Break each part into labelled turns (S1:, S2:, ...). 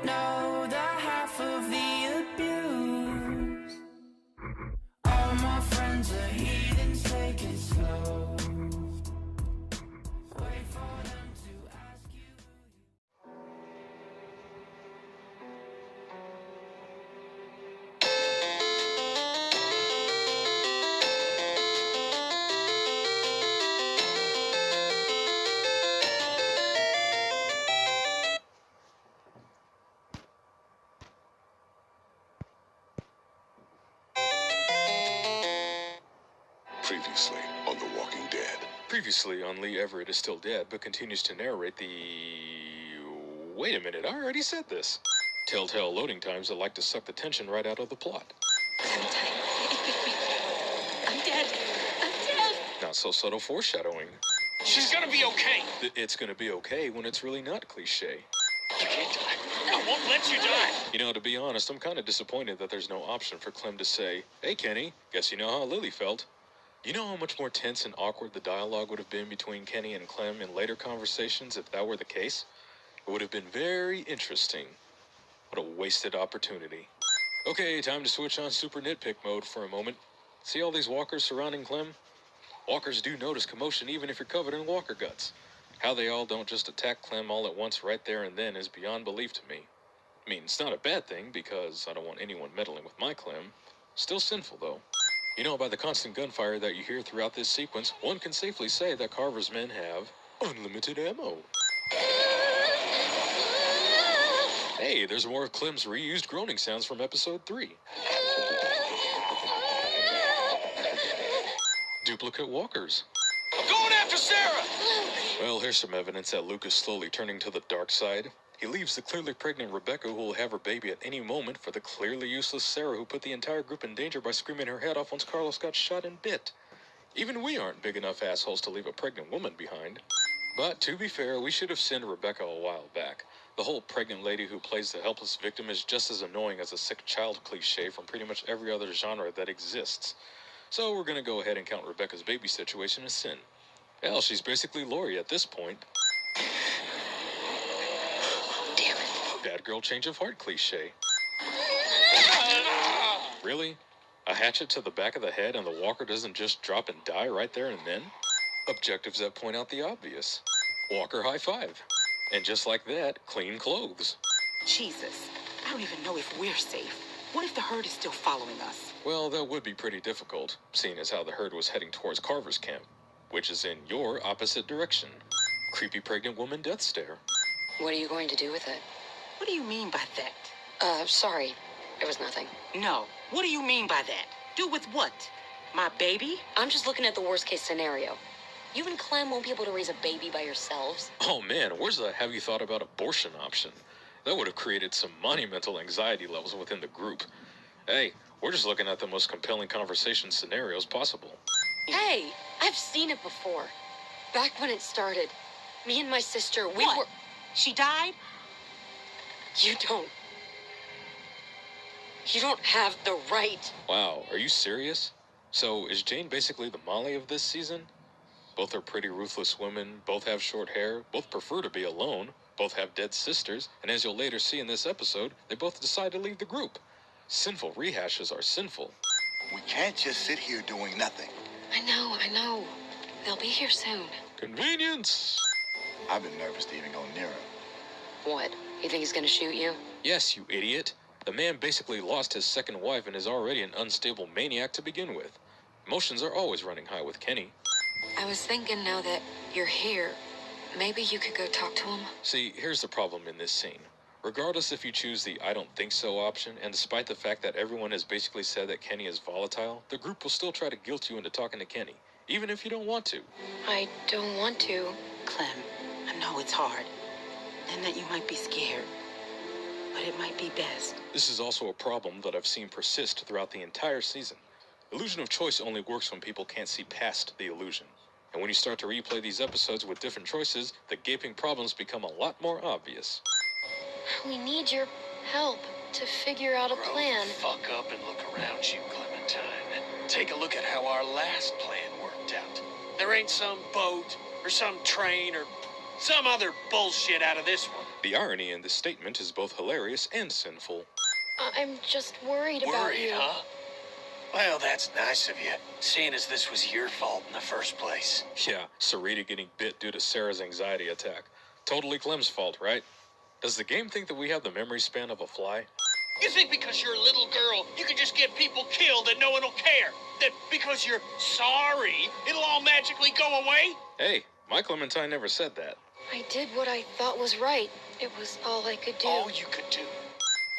S1: know the half of the abuse. All my friends are heathens, take it slow. Wait for them to ask you.
S2: Previously on The Walking Dead.
S3: Previously on Lee Everett is still dead, but continues to narrate the... Wait a minute, I already said this. Telltale loading times that like to suck the tension right out of the plot.
S4: I'm dead. I'm dead.
S3: Not so subtle foreshadowing.
S2: She's gonna be okay.
S3: It's gonna be okay when it's really not cliche.
S2: You can't die. I won't let you die.
S3: You know, to be honest, I'm kind of disappointed that there's no option for Clem to say, "Hey Kenny, guess you know how Lily felt." You know how much more tense and awkward the dialogue would have been between Kenny and Clem in later conversations if that were the case? It would have been very interesting. What a wasted opportunity. Okay, time to switch on super nitpick mode for a moment. See all these walkers surrounding Clem? Walkers do notice commotion even if you're covered in walker guts. How they all don't just attack Clem all at once right there and then is beyond belief to me. I mean, it's not a bad thing because I don't want anyone meddling with my Clem. Still sinful though. You know, by the constant gunfire that you hear throughout this sequence, one can safely say that Carver's men have unlimited ammo. Hey, there's more of Clem's reused groaning sounds from episode 3. Duplicate walkers.
S2: I'm going after Sarah.
S3: Well, here's some evidence that Luke is slowly turning to the dark side. He leaves the clearly pregnant Rebecca, who will have her baby at any moment, for the clearly useless Sarah, who put the entire group in danger by screaming her head off once Carlos got shot and bit. Even we aren't big enough assholes to leave a pregnant woman behind. But to be fair, we should have sent Rebecca a while back. The whole pregnant lady who plays the helpless victim is just as annoying as a sick child cliche from pretty much every other genre that exists. So we're gonna go ahead and count Rebecca's baby situation as sin. Hell, she's basically Lori at this point.
S4: Damn it.
S3: Bad girl change of heart cliche. Really? A hatchet to the back of the head and the walker doesn't just drop and die right there and then? Objectives that point out the obvious. Walker high five. And just like that, clean clothes.
S5: Jesus, I don't even know if we're safe. What if the herd is still following us?
S3: Well, that would be pretty difficult, seeing as how the herd was heading towards Carver's camp, which is in your opposite direction. Creepy pregnant woman death stare.
S4: What are you going to do with it?
S5: What do you mean by that?
S4: Sorry. It was nothing.
S5: No, what do you mean by that? Do with what? My baby?
S4: I'm just looking at the worst case scenario. You and Clem won't be able to raise a baby by yourselves.
S3: Oh man, where's the have you thought about abortion option? That would have created some monumental anxiety levels within the group. Hey, we're just looking at the most compelling conversation scenarios possible.
S4: Hey, I've seen it before. Back when it started, me and my sister, we
S5: What?
S4: were...
S5: She died?
S4: You don't have the right.
S3: Wow, are you serious? So, is Jane basically the Molly of this season? Both are pretty ruthless women, both have short hair, both prefer to be alone, both have dead sisters, and as you'll later see in this episode, they both decide to leave the group. Sinful rehashes are sinful.
S6: We can't just sit here doing nothing.
S4: I know. They'll be here soon.
S3: Convenience!
S6: I've been nervous to even go near him.
S4: What? You think he's gonna shoot you?
S3: Yes, you idiot. The man basically lost his second wife and is already an unstable maniac to begin with. Emotions are always running high with Kenny.
S4: I was thinking now that you're here, maybe you could go talk to him.
S3: See, here's the problem in this scene. Regardless if you choose the I don't think so option, and despite the fact that everyone has basically said that Kenny is volatile, the group will still try to guilt you into talking to Kenny, even if you don't want to.
S4: I don't want to.
S5: Clem, I know it's hard. And that you might be scared. But it might be best.
S3: This is also a problem that I've seen persist throughout the entire season. Illusion of choice only works when people can't see past the illusion. And when you start to replay these episodes with different choices, the gaping problems become a lot more obvious.
S4: We need your help to figure out a plan.
S2: Fuck up and look around you, Clementine. Take a look at how our last plan worked out. There ain't some boat or some train or some other bullshit out of this one.
S3: The irony in this statement is both hilarious and sinful.
S4: I'm just worried about
S2: Worried,
S4: you.
S2: huh? Well, that's nice of you, seeing as this was your fault in the first place.
S3: Yeah, Sarita getting bit due to Sarah's anxiety attack. Totally Clem's fault, right? Does the game think that we have the memory span of a fly?
S2: You think because you're a little girl, you can just get people killed and no one will care? That because you're sorry, it'll all magically go away?
S3: Hey, my Clementine never said that.
S4: I did what I thought was right. It was all I could do.
S2: All you could do.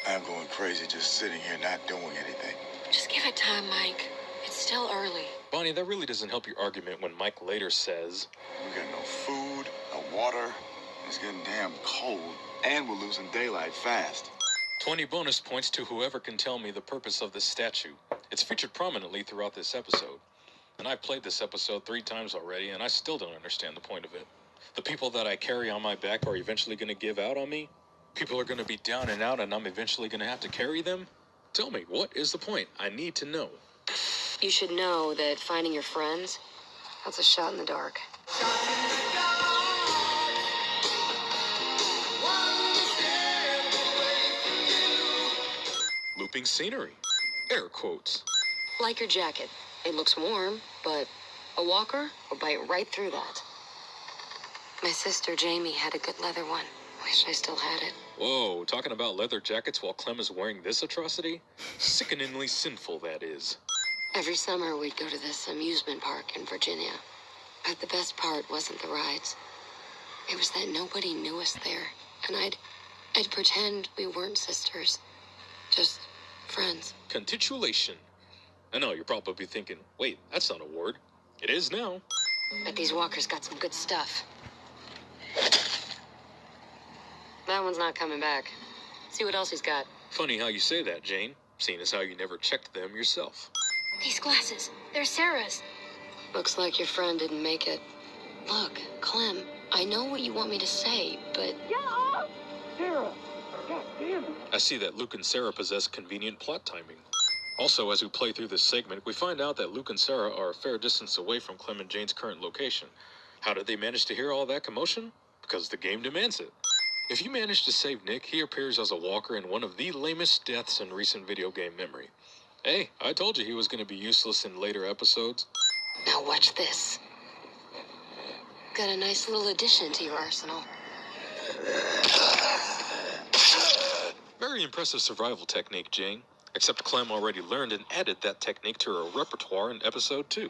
S6: I'm going crazy just sitting here not doing anything.
S4: Just give it time, Mike. It's still early.
S3: Bonnie, that really doesn't help your argument when Mike later says,
S6: We got no food, no water. It's getting damn cold, and we're losing daylight fast.
S3: 20 bonus points to whoever can tell me the purpose of this statue. It's featured prominently throughout this episode. And I've played this episode 3 times already, and I still don't understand the point of it. The people that I carry on my back are eventually going to give out on me? People are going to be down and out, and I'm eventually going to have to carry them? Tell me, what is the point? I need to know.
S4: You should know that finding your friends, that's a shot in the dark.
S3: Looping scenery. Air quotes.
S4: Like your jacket. It looks warm, but a walker will bite right through that. My sister Jamie had a good leather one. Wish I still had it.
S3: Whoa, talking about leather jackets while Clem is wearing this atrocity? Sickeningly sinful, that is.
S4: Every summer we'd go to this amusement park in Virginia. But the best part wasn't the rides. It was that nobody knew us there. And I'd pretend we weren't sisters. Just friends.
S3: Contitulation. I know, you're probably thinking, wait, that's not a word. It is now.
S4: But these walkers got some good stuff. That one's not coming back. See what else he's got.
S3: Funny how you say that, Jane, seeing as how you never checked them yourself.
S4: These glasses, they're Sarah's. Looks like your friend didn't make it. Look, Clem, I know what you want me to say, but...
S3: I see that Luke and Sarah possess convenient plot timing. Also, as we play through this segment, we find out that Luke and Sarah are a fair distance away from Clem and Jane's current location. How did they manage to hear all that commotion? Because the game demands it. If you manage to save Nick, he appears as a walker in one of the lamest deaths in recent video game memory. Hey, I told you he was going to be useless in later episodes.
S4: Now watch this. Got a nice little addition to your arsenal.
S3: Very impressive survival technique, Jane. Except Clem already learned and added that technique to her repertoire in episode 2.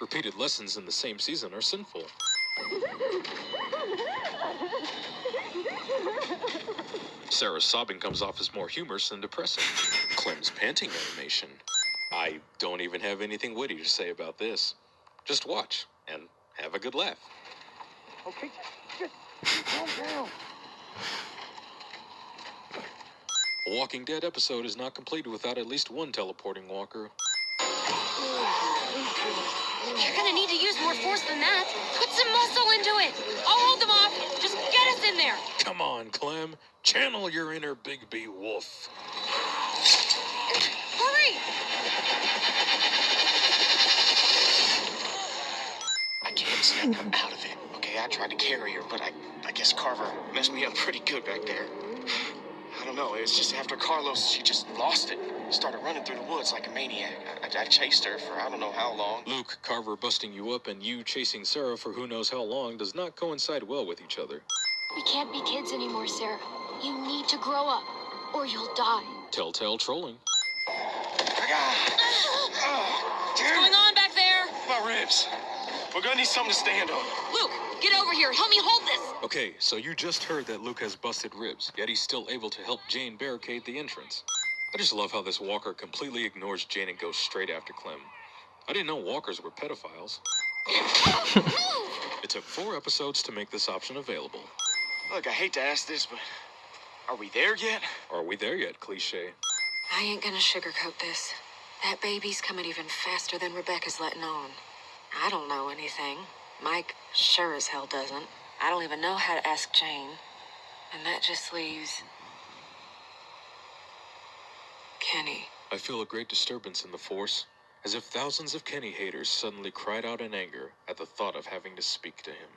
S3: Repeated lessons in the same season are sinful. Sarah's sobbing comes off as more humorous than depressing. Clem's panting animation. I don't even have anything witty to say about this. Just watch and have a good laugh.
S6: Okay, just calm down.
S3: A Walking Dead episode is not complete without at least one teleporting walker.
S4: You're gonna need to use more force than that. Put some muscle into it. I'll hold them off. Just get us in there.
S3: Come on, Clem. Channel your inner Bigby wolf.
S4: Hurry!
S2: I can't snap her out of it. Okay, I tried to carry her, but I guess Carver messed me up pretty good back there. I don't know, it was just after Carlos, she just lost it. Started running through the woods like a maniac. I chased her for I don't know how long.
S3: Luke, Carver busting you up and you chasing Sarah for who knows how long does not coincide well with each other.
S7: We can't be kids anymore, Sarah. You need to grow up, or you'll die.
S3: Telltale trolling.
S4: What's going on back there?
S2: My ribs. We're gonna need something to stand on.
S4: Luke, get over here. Help me hold this.
S3: Okay, so you just heard that Luke has busted ribs, yet he's still able to help Jane barricade the entrance. I just love how this walker completely ignores Jane and goes straight after Clem. I didn't know walkers were pedophiles. It took 4 episodes to make this option available.
S2: Look, I hate to ask this, but are we there yet?
S3: Are we there yet, cliche?
S4: I ain't gonna sugarcoat this. That baby's coming even faster than Rebecca's letting on. I don't know anything. Mike sure as hell doesn't. I don't even know how to ask Jane. And that just leaves... Kenny.
S3: I feel a great disturbance in the Force, as if thousands of Kenny haters suddenly cried out in anger at the thought of having to speak to him.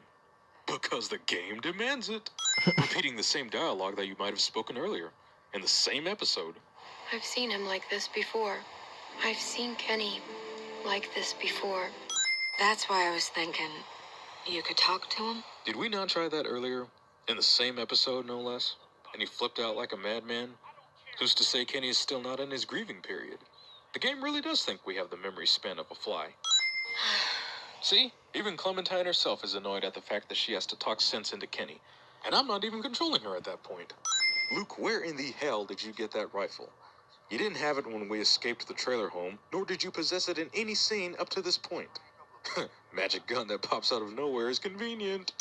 S3: Because the game demands it. Repeating the same dialogue that you might have spoken earlier, in the same episode.
S4: I've seen him like this before. I've seen Kenny like this before. That's why I was thinking you could talk to him.
S3: Did we not try that earlier? In the same episode, no less? And he flipped out like a madman? Who's to say Kenny is still not in his grieving period? The game really does think we have the memory span of a fly. See? Even Clementine herself is annoyed at the fact that she has to talk sense into Kenny. And I'm not even controlling her at that point. Luke, where in the hell did you get that rifle? You didn't have it when we escaped the trailer home, nor did you possess it in any scene up to this point. Magic gun that pops out of nowhere is convenient.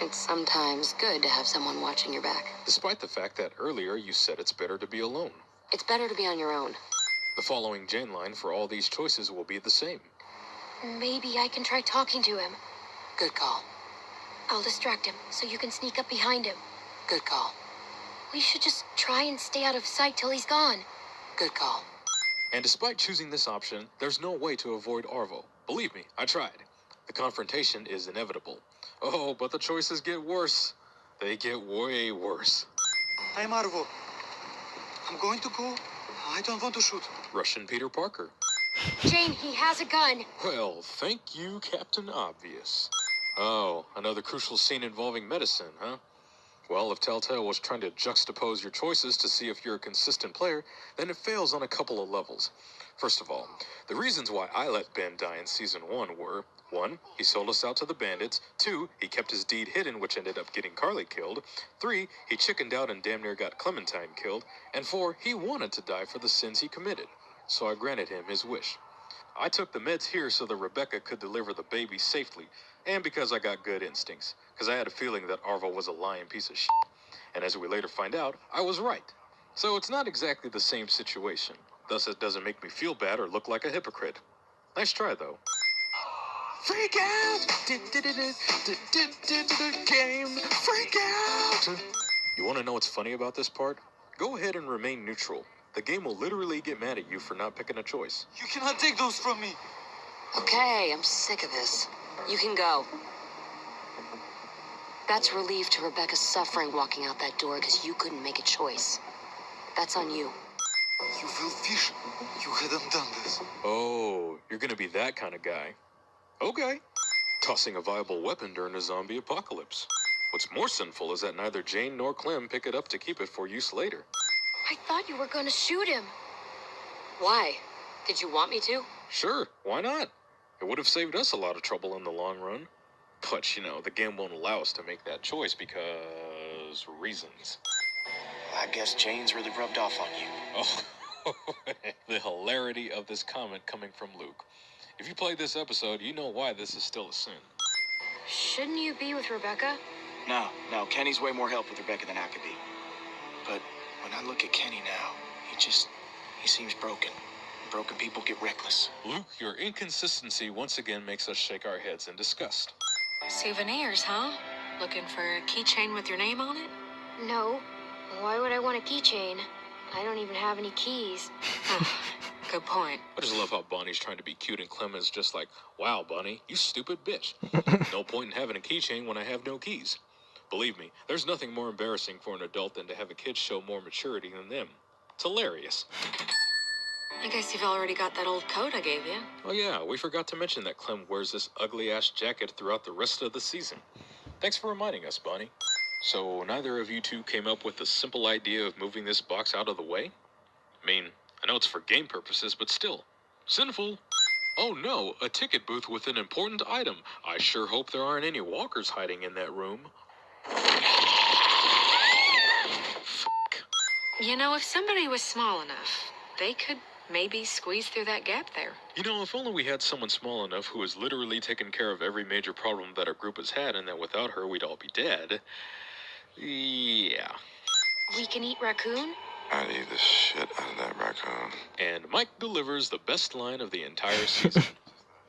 S4: It's sometimes good to have someone watching your back.
S3: Despite the fact that earlier you said it's better to be alone.
S4: It's better to be on your own.
S3: The following Jane line for all these choices will be the same.
S7: Maybe I can try talking to him.
S4: Good call.
S7: I'll distract him so you can sneak up behind him.
S4: Good call.
S7: We should just try and stay out of sight till he's gone.
S4: Good call.
S3: And despite choosing this option, there's no way to avoid Arvo. Believe me, I tried. The confrontation is inevitable. Oh, but the choices get worse. They get way worse.
S8: I'm Arvo. I'm going to go. I don't want to shoot.
S3: Russian Peter Parker.
S7: Jane, he has a gun.
S3: Well, thank you, Captain Obvious. Oh, another crucial scene involving medicine, huh? Well, if Telltale was trying to juxtapose your choices to see if you're a consistent player, then it fails on a couple of levels. First of all, the reasons why I let Ben die in Season 1 were, 1, he sold us out to the bandits, 2, he kept his deed hidden, which ended up getting Carly killed, 3, he chickened out and damn near got Clementine killed, and 4, he wanted to die for the sins he committed. So I granted him his wish. I took the meds here so that Rebecca could deliver the baby safely, and because I got good instincts, because I had a feeling that Arvo was a lying piece of shit. And as we later find out, I was right. So it's not exactly the same situation. Thus, it doesn't make me feel bad or look like a hypocrite. Nice try, though. Freak out! Game! Freak out! You want to know what's funny about this part? Go ahead and remain neutral. The game will literally get mad at you for not picking a choice.
S8: You cannot take those from me.
S4: Okay, I'm sick of this. You can go. That's relief to Rebecca's suffering walking out that door because you couldn't make a choice. That's on you.
S8: You will fish. You hadn't done this.
S3: Oh, you're gonna be that kind of guy. Okay. Tossing a viable weapon during a zombie apocalypse. What's more sinful is that neither Jane nor Clem pick it up to keep it for use later.
S7: I thought you were going to shoot him.
S4: Why? Did you want me to?
S3: Sure, why not? It would have saved us a lot of trouble in the long run. But, you know, the game won't allow us to make that choice because... reasons.
S2: I guess Jane's really rubbed off on you.
S3: Oh, the hilarity of this comment coming from Luke. If you played this episode, you know why this is still a sin.
S7: Shouldn't you be with Rebecca?
S2: No, Kenny's way more help with Rebecca than I could be. But when I look at Kenny now, he seems broken. Broken people get reckless.
S3: Luke, your inconsistency once again makes us shake our heads in disgust.
S4: Souvenirs, huh? Looking for a keychain with your name on it?
S7: No. Why would I want a keychain? I don't even have any keys.
S4: Good point.
S3: I just love how Bonnie's trying to be cute and Clem is just like, wow, Bonnie, you stupid bitch. No point in having a keychain when I have no keys. Believe me, there's nothing more embarrassing for an adult than to have a kid show more maturity than them. It's hilarious.
S4: I guess you've already got that old coat I gave you.
S3: Oh yeah, we forgot to mention that Clem wears this ugly-ass jacket throughout the rest of the season. Thanks for reminding us, Bonnie. So neither of you two came up with the simple idea of moving this box out of the way? I mean, I know it's for game purposes, but still. Sinful. Oh no, a ticket booth with an important item. I sure hope there aren't any walkers hiding in that room.
S4: You know, if somebody was small enough, they could maybe squeeze through that gap there.
S3: You know, if only we had someone small enough who has literally taken care of every major problem that our group has had, and that without her we'd all be dead. Yeah.
S7: We can eat raccoon?
S6: I'd eat the shit out of that raccoon.
S3: And Mike delivers the best line of the entire season.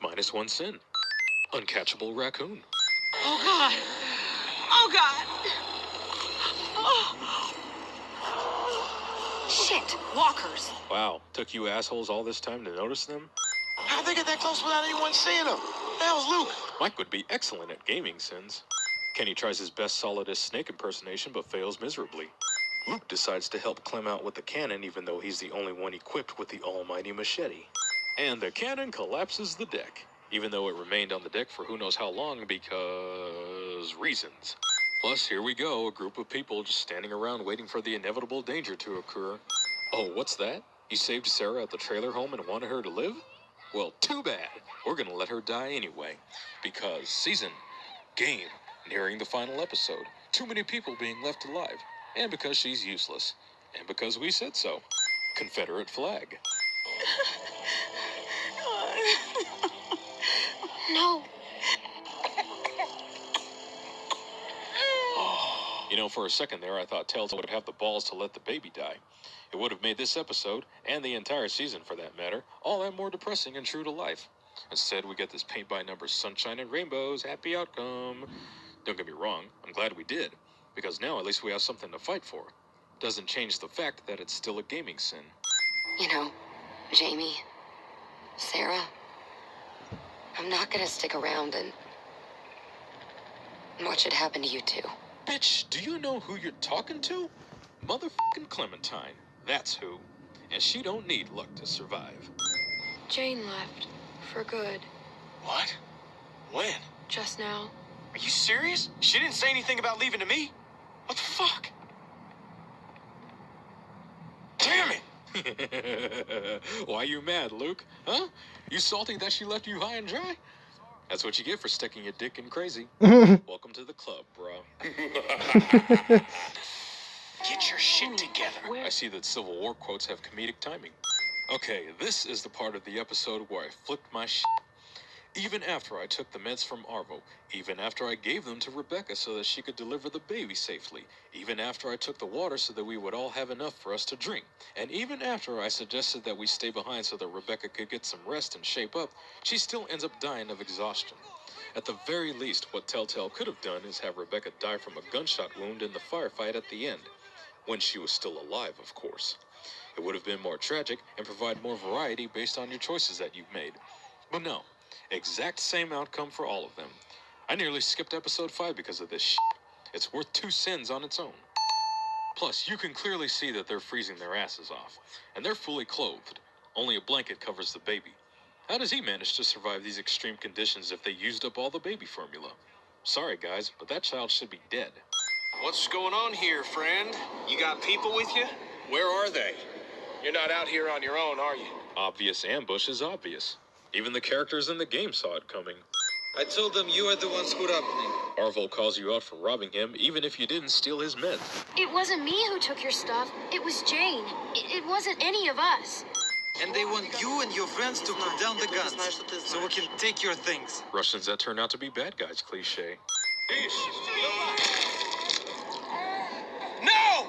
S3: Minus one sin. Uncatchable raccoon.
S5: Oh, God. Oh, God. Oh. Shit, walkers.
S3: Wow, took you assholes all this time to notice them?
S2: How'd they get that close without anyone seeing them? The hell's Luke?
S3: Mike would be excellent at gaming sins. Kenny tries his best solidest snake impersonation but fails miserably. Luke decides to help Clem out with the cannon even though he's the only one equipped with the almighty machete. And the cannon collapses the deck, even though it remained on the deck for who knows how long because reasons. Plus, here we go, a group of people just standing around waiting for the inevitable danger to occur. Oh, what's that? You saved Sarah at the trailer home and wanted her to live? Well, too bad. We're gonna let her die anyway. Because season, game, nearing the final episode, too many people being left alive, and because she's useless, and because we said so. Confederate flag.
S7: No.
S3: You know, for a second there, I thought Telltale would have the balls to let the baby die. It would have made this episode, and the entire season for that matter, all that more depressing and true to life. Instead, we get this paint-by-numbers sunshine and rainbows, happy outcome. Don't get me wrong, I'm glad we did, because now at least we have something to fight for. Doesn't change the fact that it's still a gaming sin.
S4: You know, Jamie, Sarah, I'm not gonna stick around and watch it happen to you too.
S3: Bitch, do you know who you're talking to? Motherfucking Clementine. That's who. And she don't need luck to survive.
S7: Jane left. For good.
S2: What? When?
S7: Just now.
S2: Are you serious? She didn't say anything about leaving to me? What the fuck? Damn it!
S3: Why you mad, Luke? Huh? You salty that she left you high and dry? That's what you get for sticking your dick in crazy. Welcome to the club, bro.
S2: Get your shit together.
S3: I see that Civil War quotes have comedic timing. Okay, this is the part of the episode where I flipped my shit. Even after I took the meds from Arvo, even after I gave them to Rebecca so that she could deliver the baby safely, even after I took the water so that we would all have enough for us to drink, and even after I suggested that we stay behind so that Rebecca could get some rest and shape up, she still ends up dying of exhaustion. At the very least, what Telltale could have done is have Rebecca die from a gunshot wound in the firefight at the end. When she was still alive, of course. It would have been more tragic and provide more variety based on your choices that you've made. But no. Exact same outcome for all of them. I nearly skipped episode 5 because of this shit. It's worth 2 sins on its own. Plus, you can clearly see that they're freezing their asses off. And they're fully clothed. Only a blanket covers the baby. How does he manage to survive these extreme conditions if they used up all the baby formula? Sorry guys, but that child should be dead.
S2: What's going on here, friend? You got people with you? Where are they? You're not out here on your own, are you?
S3: Obvious ambush is obvious. Even the characters in the game saw it coming.
S8: I told them you are the ones who robbed me.
S3: Arvo calls you out for robbing him, even if you didn't steal his meds.
S7: It wasn't me who took your stuff. It was Jane. It wasn't any of us.
S8: And they want you and your friends to put down the guns so we can take your things.
S3: Russians that turn out to be bad guys, cliche.
S2: No!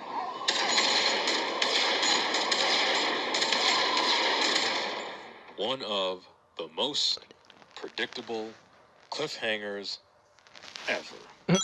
S3: One of the most predictable cliffhangers ever.